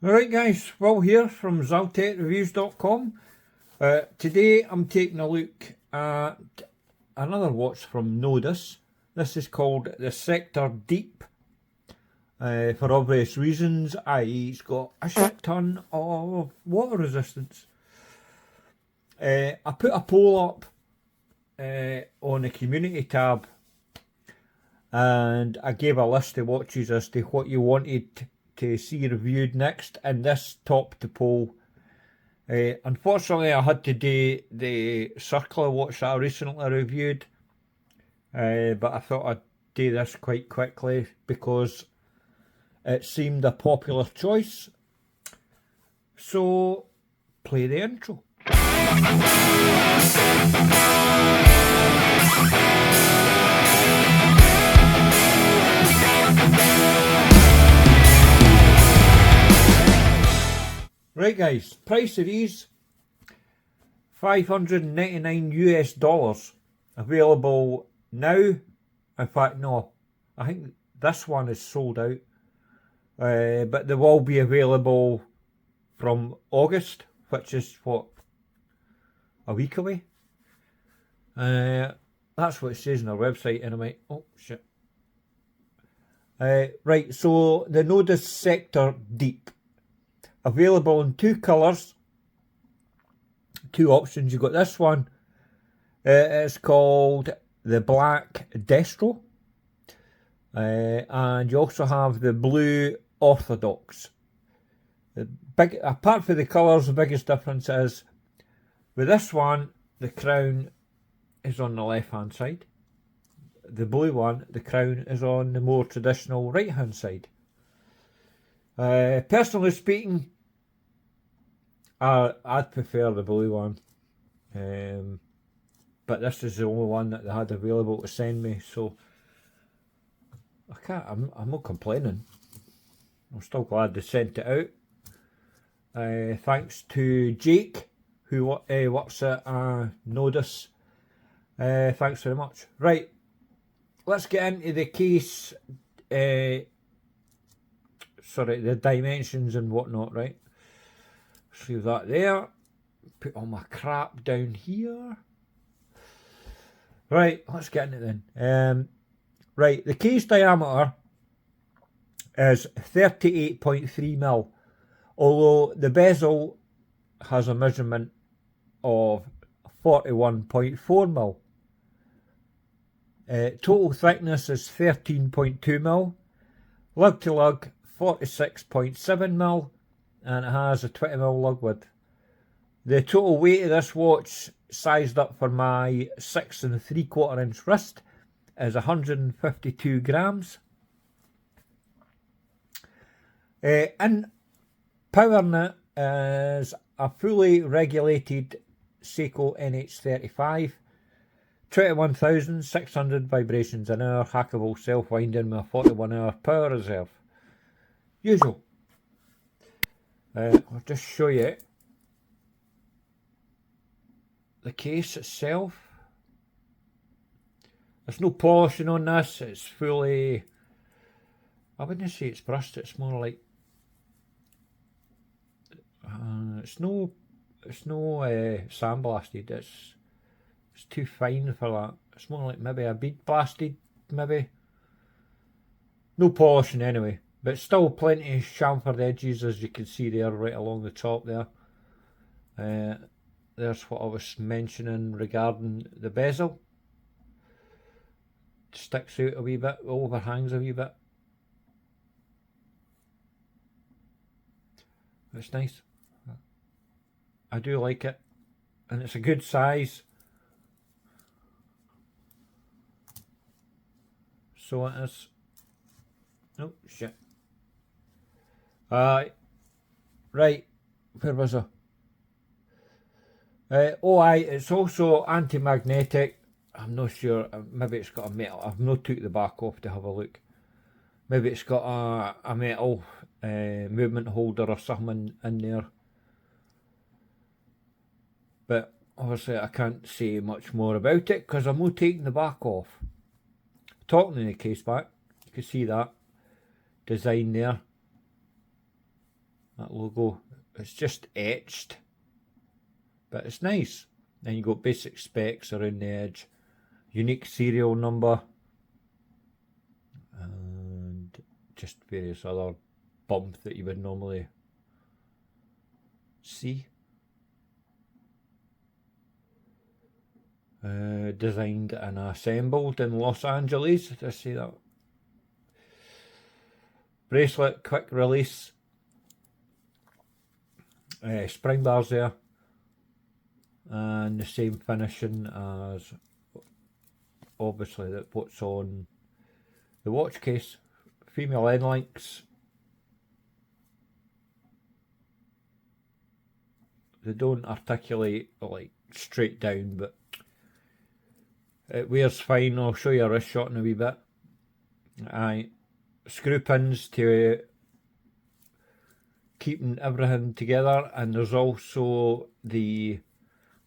Alright guys, Will here from ZaltekReviews.com. Today I'm taking a look at another watch from Nodus. This is called the Sector Deep. For obvious reasons, i.e. it's got a shit ton of water resistance. I put a poll up on the community tab and I gave a list of watches as to what you wanted to see reviewed next, and this topped the poll. Unfortunately I had to do the circular watch that I recently reviewed, but I thought I'd do this quite quickly because it seemed a popular choice. So play the intro. Right guys, price of these $599 US. Available now. In fact, no, I think this one is sold out, but they will be available from August, which is what, a week away. That's what it says on their website anyway. Oh shit. Right, so the Nodus Sector Deep. Available in two colours, two options. You've got this one, it's called the Black Destro, and you also have the Blue Orthodox. Apart from the colours, the biggest difference is with this one, the crown is on the left hand side. The blue one, the crown is on the more traditional right hand side. Personally speaking, I'd prefer the blue one, but this is the only one that they had available to send me, so I'm not complaining. I'm still glad they sent it out. Thanks to Jake, who works at Nodus. Thanks very much. Right, let's get into the case. Sorry, the dimensions and whatnot, right? Leave that there. Put all my crap down here. Right, let's get into it then. Right, the case diameter is 38.3mm, although the bezel has a measurement of 41.4mm. Total thickness is 13.2mm. Lug to lug 46.7mm, and it has a 20mm lug width. The total weight of this watch, sized up for my 6 3/4 inch wrist, is 152 grams. In powering it is a fully regulated Seiko NH35, 21,600 vibrations an hour, hackable self-winding with a 41-hour power reserve. Usual. I'll just show you the case itself. There's no polishing on this. It's fully, I wouldn't say it's brushed, it's more like it's no sandblasted. It's too fine for that. It's more like maybe a bead blasted, maybe. No polishing anyway, but still plenty of chamfered edges, as you can see there right along the top there. There's what I was mentioning regarding the bezel. It sticks out a wee bit, overhangs a wee bit. It's nice. I do like it, and it's a good size. So it is. Oh shit. Right, where was I? It's also anti-magnetic. I'm not sure, maybe it's got a metal. I've not took the back off to have a look. Maybe it's got a metal movement holder or something in there. But obviously I can't say much more about it because I'm not taking the back off. Talking the case back, you can see that design there. that logo. It's just etched, but it's nice. Then you got basic specs around the edge, unique serial number, and just various other bump that you would normally see. Designed and assembled in Los Angeles. Did I see that? Bracelet, quick release. Spring bars there. And the same finishing as obviously that what's on the watch case. Female end links. They don't articulate like straight down, but it wears fine. I'll show you a wrist shot in a wee bit. Screw pins to keeping everything together, and there's also the,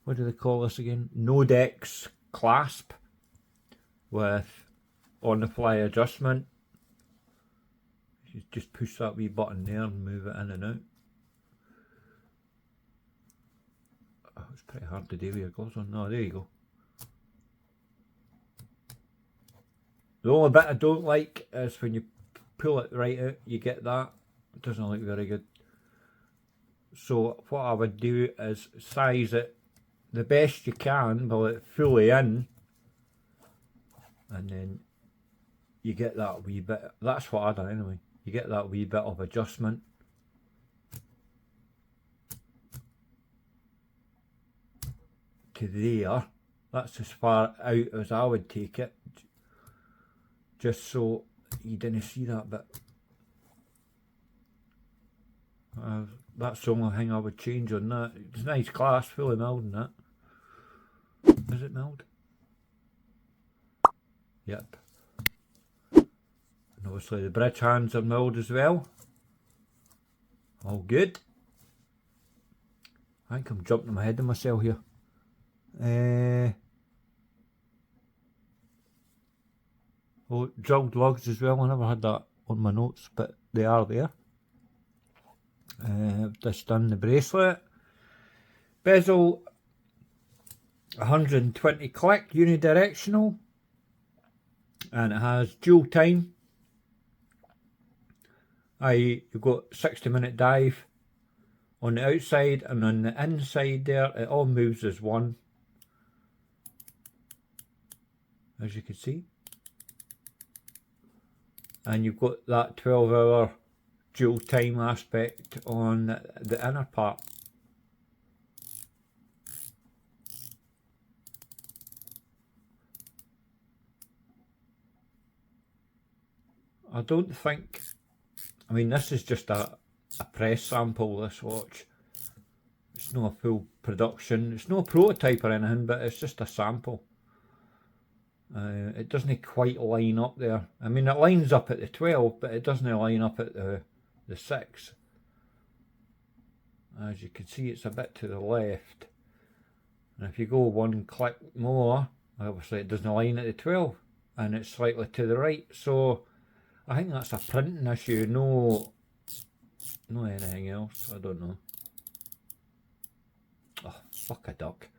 what do they call this again? Nodus clasp with on the fly adjustment. You just push that wee button there and move it in and out. Oh, it's pretty hard to do with your gloves on. No, there you go. The only bit I don't like is when you pull it right out, you get that. It doesn't look very good. So what I would do is size it the best you can while it's fully in, and then you get that wee bit. That's what I done anyway. You get that wee bit of adjustment. To there. That's as far out as I would take it. Just so you didn't see that bit. That's the only thing I would change on that. It's nice clasp, fully milled in that. Is it milled? Yep. And obviously the bridge hands are milled as well. All good. I think I'm jumping ahead of myself here. Oh, drilled lugs as well. I never had that on my notes, but they are there. Just done the bracelet. Bezel 120 click, unidirectional, and it has dual time. You've got 60-minute dive on the outside, and on the inside there it all moves as one, as you can see. And you've got that 12-hour dual time aspect on the inner part. I don't think, I mean, this is just a press sample, this watch. It's not a full production, it's no prototype or anything, but it's just a sample. It doesn't quite line up there. I mean, it lines up at the 12, but it doesn't line up at the 6. As you can see, it's a bit to the left. And if you go one click more, obviously it doesn't line at the 12, and it's slightly to the right. So I think that's a printing issue, no anything else. I don't know. Oh, fuck a duck.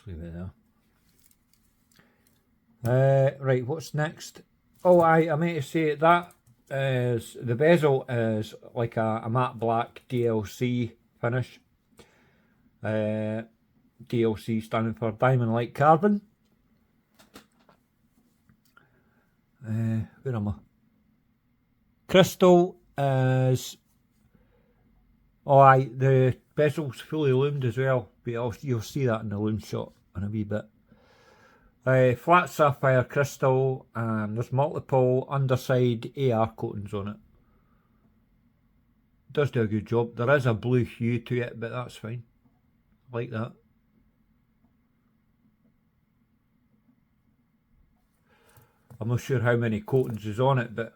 Leave it there. Right, what's next? Oh, I meant to say that is the bezel is like a matte black DLC finish. DLC standing for diamond like carbon. Where am I? Crystal is, the bezel's fully loomed as well, but you'll see that in the loom shot in a wee bit. Flat sapphire crystal, and there's multiple underside AR coatings on it. Does do a good job. There is a blue hue to it, but that's fine. I like that. I'm not sure how many coatings is on it, but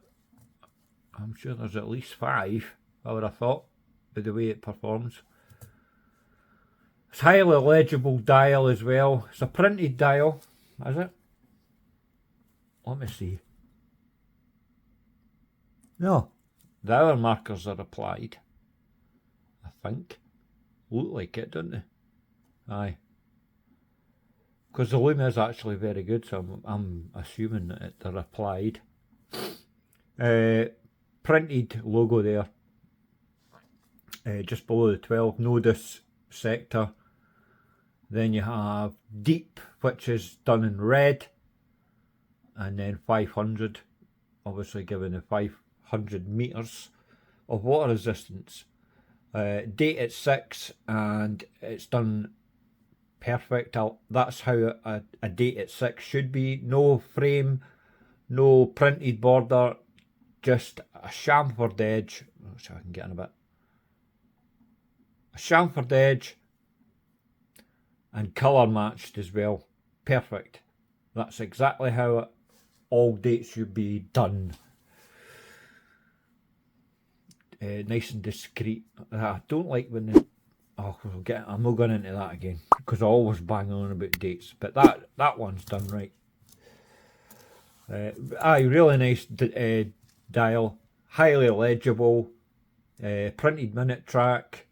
I'm sure there's at least 5, I would have thought, by the way it performs. It's highly legible dial as well. It's a printed dial, is it? Let me see. No, the hour markers are applied, I think. Look like it, don't they? Aye. Because the Lume is actually very good, so I'm assuming that they're applied. Printed logo there. Just below the 12, Nodus Sector. Then you have Deep, which is done in red. And then 500, obviously given the 500 metres of water resistance. Date at 6, and it's done perfect. That's how a date at 6 should be. No frame, no printed border, just a chamfered edge. So I can get in a bit. A chamfered edge and colour matched as well. Perfect. That's exactly how all dates should be done. Nice and discreet. I don't like when the... Oh, I'm not going into that again, because I always bang on about dates. But that one's done right. Really nice dial. Highly legible. Printed minute track.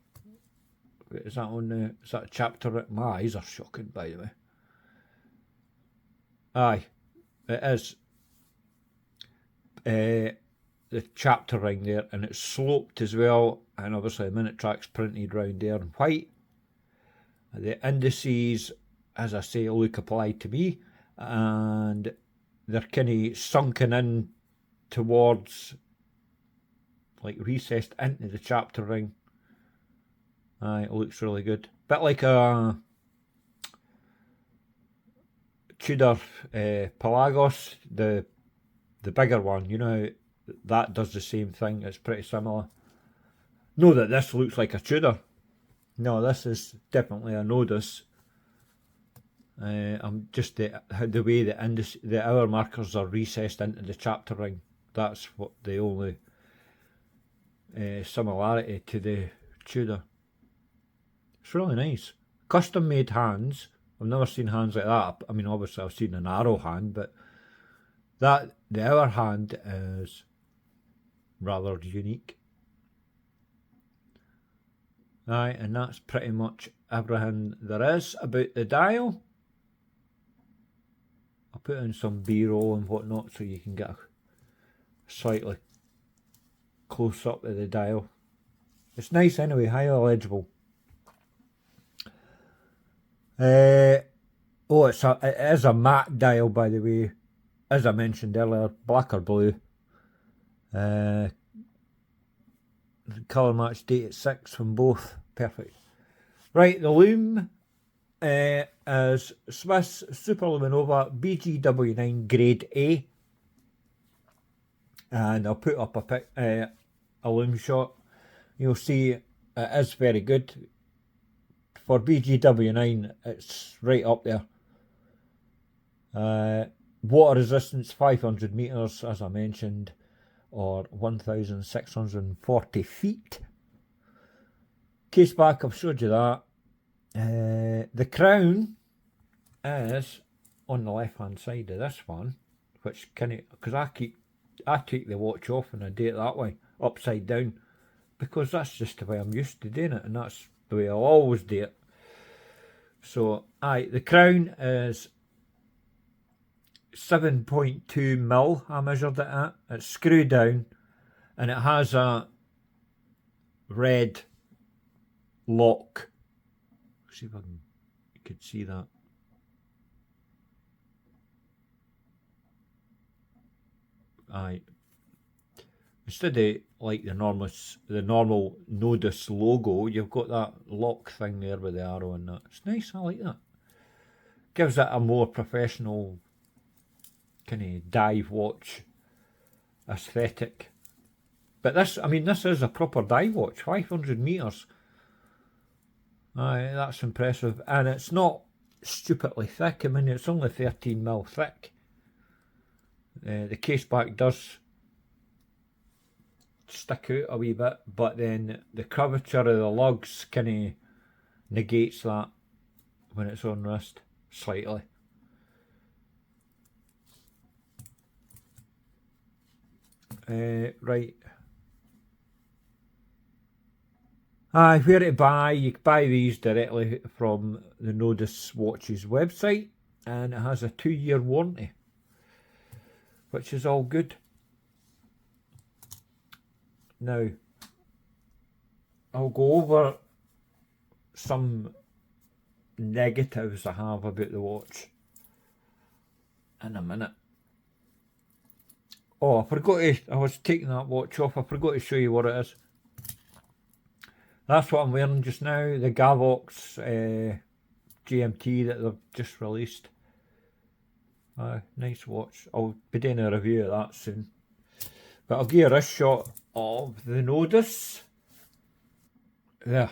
Is that on the... Is that a chapter? My eyes are shocking, by the way. Aye, it is. The chapter ring there, and it's sloped as well, and obviously the minute track's printed round there in white. The indices, as I say, look applied to me, and they're kind of sunken in towards, like recessed into the chapter ring. It looks really good. Bit like a Tudor Pelagos, the bigger one, you know, that does the same thing. It's pretty similar. No, that this looks like a Tudor. No, this is definitely a Nodus. I'm just the way the hour markers are recessed into the chapter ring. That's what the only similarity to the Tudor. It's really nice. Custom made hands. I've never seen hands like that. I mean, obviously I've seen an arrow hand, but the hour hand is rather unique. Aye, and that's pretty much everything there is about the dial. I'll put in some B-roll and whatnot so you can get a slightly close up of the dial. It's nice anyway, highly legible. It is a matte dial, by the way, as I mentioned earlier, black or blue. Colour match, date at 6 from both. Perfect. Right, the Lume is Swiss Super Luminova BGW9 Grade A. And I'll put up a Lume shot. You'll see it is very good. For BGW9, it's right up there. Water resistance 500 metres, as I mentioned, or 1,640 feet. Case back, I've showed you that. The crown is on the left hand side of this one, which because I take the watch off and I do it that way, upside down, because that's just the way I'm used to doing it, and that's the way I'll always do it. So, the crown is 7.2 mil, I measured it at. It's screwed down, and it has a red lock. See if you could see that. Instead of like the normal Nodus logo, you've got that lock thing there with the arrow and that. It's nice, I like that. Gives it a more professional kind of dive watch aesthetic. But this is a proper dive watch, 500 metres. That's impressive. And it's not stupidly thick. I mean, it's only 13 mil thick. The case back does stick out a wee bit, but then the curvature of the lugs kind of negates that when it's on wrist slightly. Right. Where to buy? You can buy these directly from the Nodus Watches website, and it has a 2-year warranty, which is all good. Now, I'll go over some negatives I have about the watch in a minute. Oh, I was taking that watch off, I forgot to show you what it is. That's what I'm wearing just now, the Gavox GMT that they've just released. Nice watch. I'll be doing a review of that soon. But I'll give you a wrist shot of the Nodus. There.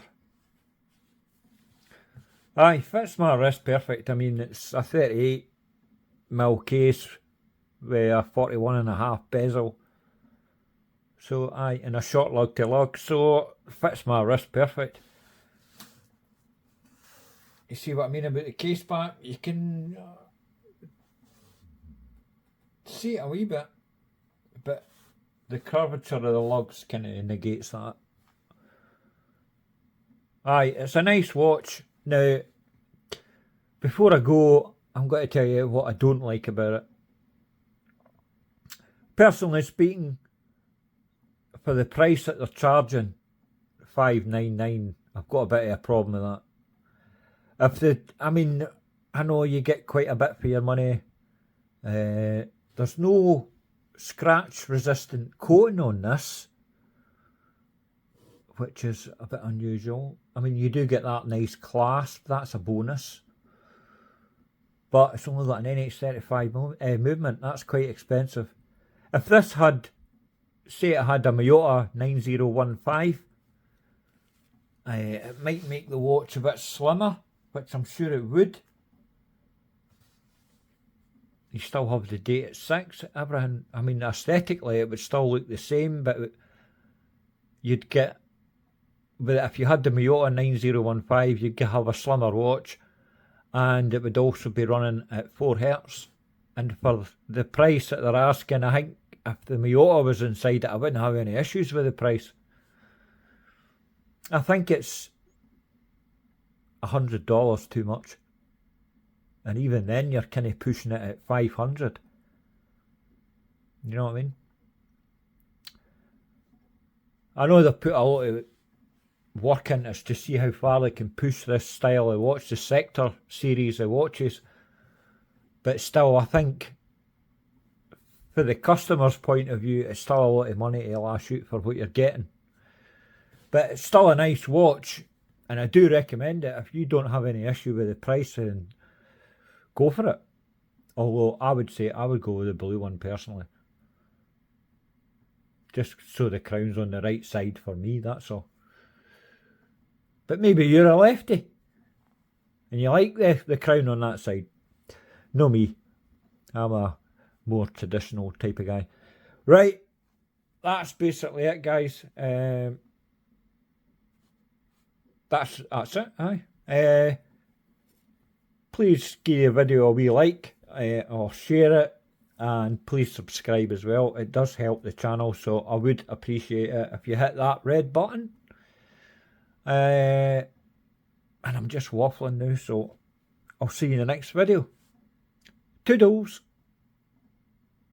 Fits my wrist perfect. I mean, it's a 38mm case with a 41.5 bezel. So, and a short lug to lug. So, fits my wrist perfect. You see what I mean about the case back? You can see it a wee bit, but the curvature of the lugs kind of negates that. It's a nice watch. Now, before I go, I'm going to tell you what I don't like about it. Personally speaking, for the price that they're charging, $599, I've got a bit of a problem with that. I know you get quite a bit for your money. There's no scratch resistant coating on this, which is a bit unusual. I mean, you do get that nice clasp, that's a bonus. But it's only got an NH35 movement, that's quite expensive. If this had, say it had a Miyota 9015, it might make the watch a bit slimmer, which I'm sure it would. You still have the date at 6, everything. I mean, aesthetically it would still look the same, but you'd get, but if you had the Miyota 9015, you'd have a slimmer watch, and it would also be running at 4 Hz. And for the price that they're asking, I think if the Miyota was inside it, I wouldn't have any issues with the price. I think it's $100 too much. And even then you're kind of pushing it at 500. You know what I mean? I know they've put a lot of work into this to see how far they can push this style of watch, the Sector series of watches. But still, I think, for the customer's point of view, it's still a lot of money to lash out for what you're getting. But it's still a nice watch, and I do recommend it. If you don't have any issue with the price, then go for it. Although I would say I would go with the blue one personally. Just so the crown's on the right side for me, that's all. But maybe you're a lefty and you like the crown on that side. No me. I'm a more traditional type of guy. Right, that's basically it, guys. That's it. Please give the video a wee like, or share it, and please subscribe as well. It does help the channel, so I would appreciate it if you hit that red button. And I'm just waffling now, so I'll see you in the next video. Toodles!